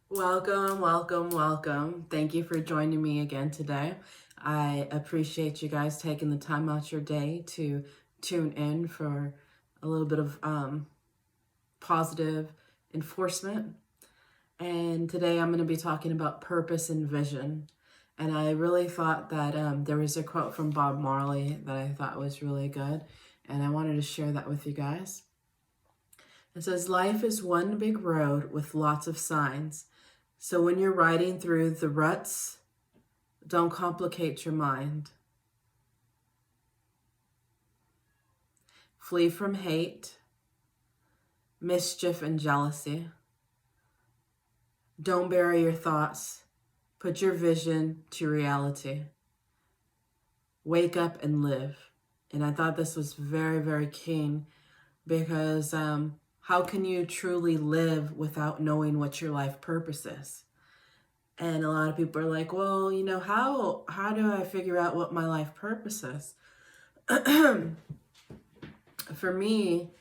Welcome, welcome, welcome. Thank you for joining me again today. I appreciate you guys taking the time out your day to tune in for a little bit of positive enforcement. And today I'm going to be talking about purpose and vision. And I really thought that there was a quote from Bob Marley that I thought was really good. And I wanted to share that with you guys. It says, life is one big road with lots of signs. So when you're riding through the ruts, don't complicate your mind. Flee from hate, mischief, and jealousy. Don't bury your thoughts. Put your vision to reality. Wake up and live. And I thought this was very, very keen because how can you truly live without knowing what your life purpose is? And a lot of people are like, well, how do I figure out what my life purpose is? For me,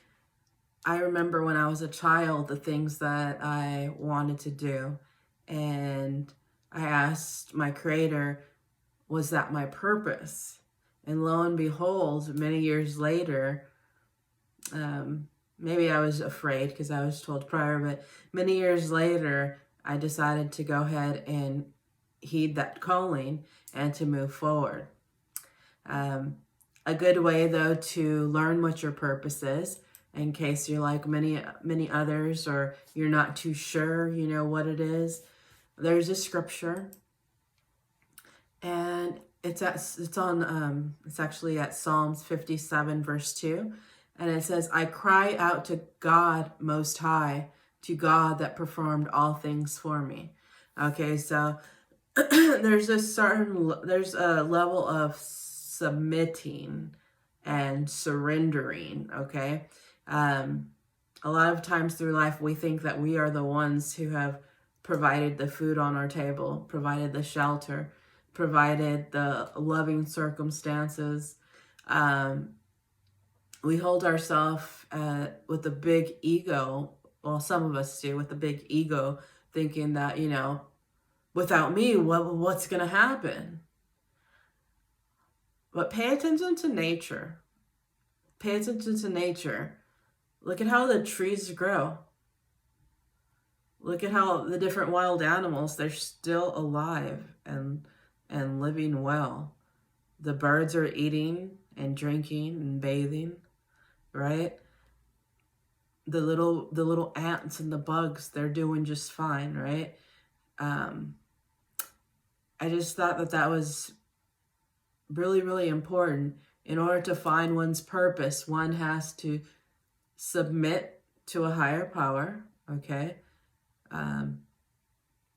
I remember when I was a child, the things that I wanted to do. And I asked my creator, was that my purpose? And lo and behold, many years later, maybe I was afraid because I was told prior, but many years later, I decided to go ahead and heed that calling and to move forward. A good way, though, to learn what your purpose is, in case you're like many others or you're not too sure, what it is, there's a scripture, and it's actually at Psalms 57 verse 2, and it says, I cry out to God Most High, to God that performed all things for me. Okay, so there's a level of submitting and surrendering. Okay, a lot of times through life we think that we are the ones who have provided the food on our table, provided the shelter, provided the loving circumstances. We hold ourselves with a big ego. Well, some of us do, with a big ego, thinking that, without me, what's going to happen? But pay attention to nature. Pay attention to nature. Look at how the trees grow. Look at how the different wild animals, they're still alive and living well. The birds are eating and drinking and bathing, right? The little ants and the bugs, they're doing just fine, right? I just thought that was really, really important. In order to find one's purpose, one has to submit to a higher power, okay?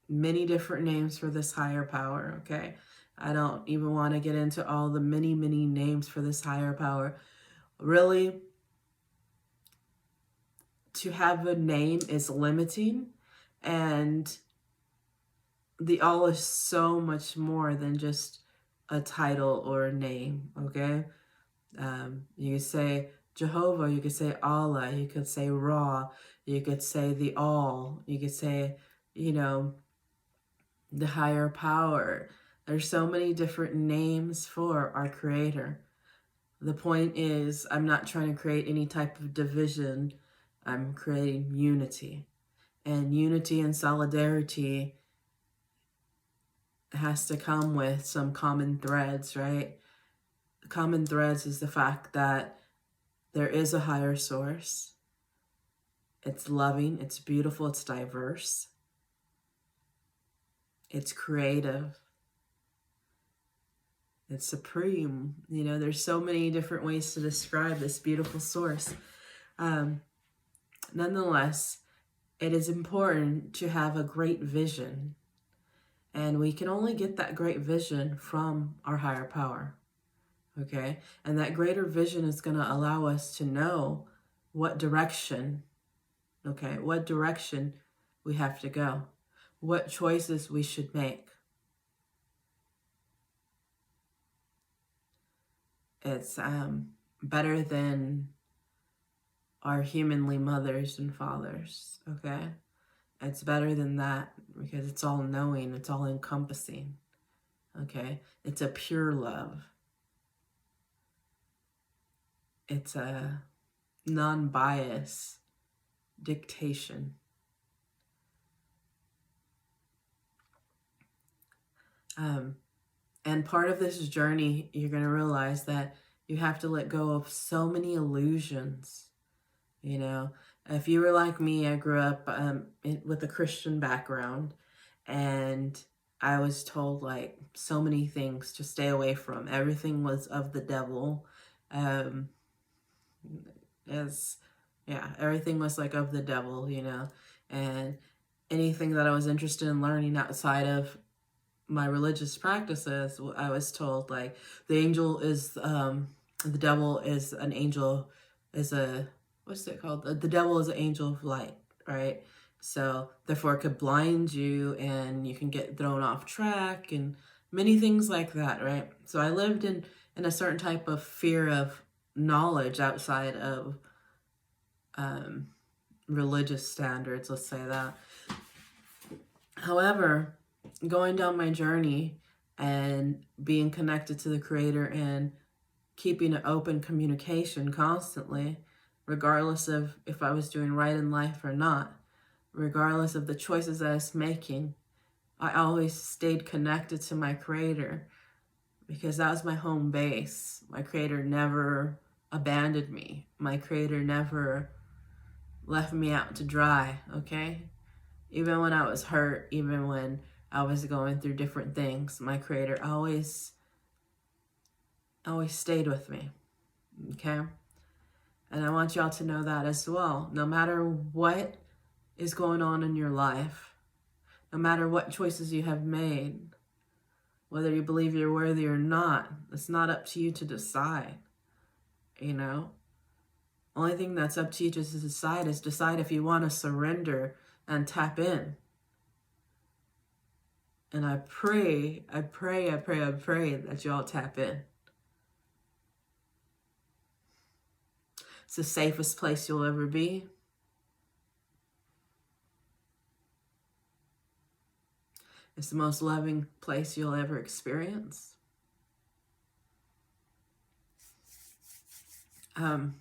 Many different names for this higher power, okay? I don't even want to get into all the many names for this higher power. Really, to have a name is limiting, and the all is so much more than just a title or a name, okay? You could say Jehovah, you could say Allah, you could say Ra, you could say the All, you could say, the higher power. There's so many different names for our creator. The point is, I'm not trying to create any type of division. I'm creating unity. And unity and solidarity has to come with some common threads, right? Common threads is the fact that there is a higher source. It's loving, it's beautiful, it's diverse. It's creative. It's supreme. There's so many different ways to describe this beautiful source. Nonetheless, it is important to have a great vision. And we can only get that great vision from our higher power. Okay? And that greater vision is going to allow us to know what direction we have to go, what choices we should make. It's better than our humanly mothers and fathers, okay? It's better than that, because it's all knowing, it's all encompassing. Okay? It's a pure love. It's a non-bias dictation. And part of this journey, you're going to realize that you have to let go of so many illusions. You know, if you were like me, I grew up with a Christian background, and I was told like so many things to stay away from. Everything was of the devil. Everything was like of the devil, you know, and anything that I was interested in learning outside of my religious practices, I was told like the angel is, the devil is an angel, is a, what's it called? The devil is an angel of light, right? So therefore it could blind you and you can get thrown off track and many things like that, right? So I lived in a certain type of fear of knowledge outside of religious standards, let's say that. However, going down my journey and being connected to the Creator and keeping an open communication constantly, regardless of if I was doing right in life or not, regardless of the choices I was making, I always stayed connected to my Creator because that was my home base. My Creator never abandoned me. My Creator never left me out to dry, okay? Even when I was hurt, even when I was going through different things, my Creator always stayed with me, okay? And I want y'all to know that as well. No matter what is going on in your life, no matter what choices you have made, whether you believe you're worthy or not, it's not up to you to decide, you know? Only thing that's up to you to decide is decide if you want to surrender and tap in. And I pray that y'all tap in. It's the safest place you'll ever be. It's the most loving place you'll ever experience. I'm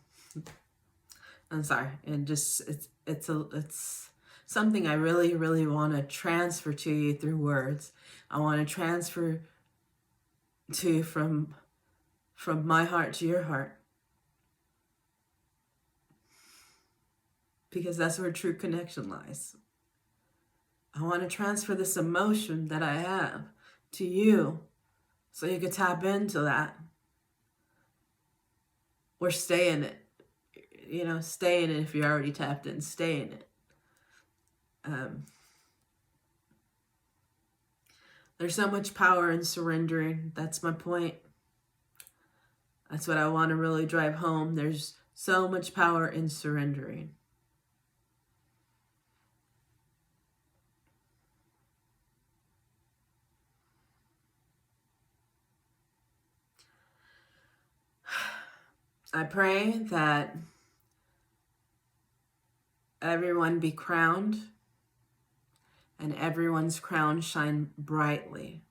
sorry, and just it's something I really, really want to transfer to you through words. I want to transfer to you from my heart to your heart. Because that's where true connection lies. I want to transfer this emotion that I have to you so you can tap into that. Or stay in it. You know, stay in it if you're already tapped in. Stay in it. There's so much power in surrendering. That's my point. That's what I want to really drive home. There's so much power in surrendering. I pray that everyone be crowned and everyone's crown shine brightly.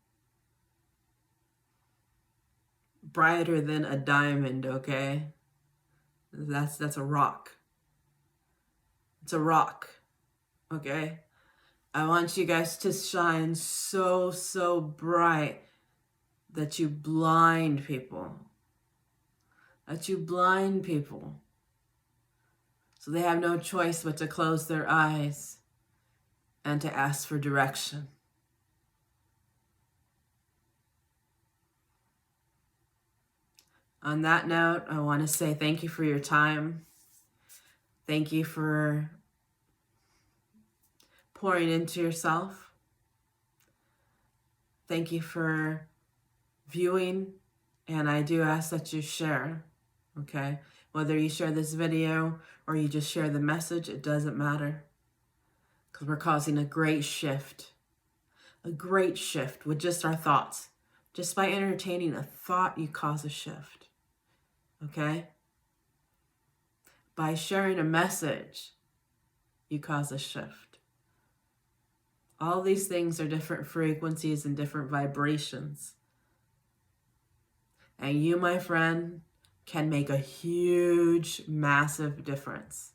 Brighter than a diamond, okay? That's a rock. It's a rock, okay? I want you guys to shine so, so bright that you blind people. That you blind people. So they have no choice but to close their eyes and to ask for direction. On that note, I want to say thank you for your time. Thank you for pouring into yourself. Thank you for viewing, and I do ask that you share, okay? Whether you share this video or you just share the message, it doesn't matter. Because we're causing a great shift with just our thoughts. Just by entertaining a thought, you cause a shift, okay? By sharing a message, you cause a shift. All these things are different frequencies and different vibrations. And you, my friend, can make a huge, massive difference.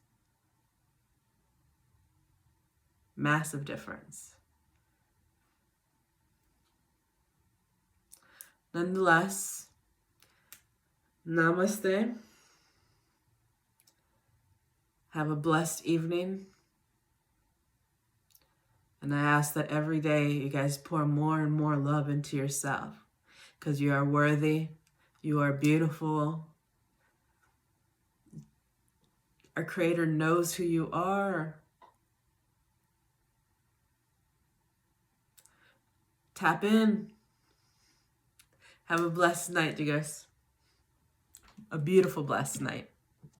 Massive difference. Nonetheless, namaste. Have a blessed evening. And I ask that every day you guys pour more and more love into yourself, because you are worthy, you are beautiful. Our Creator knows who you are. Tap in. Have a blessed night, you guys. A beautiful, blessed night.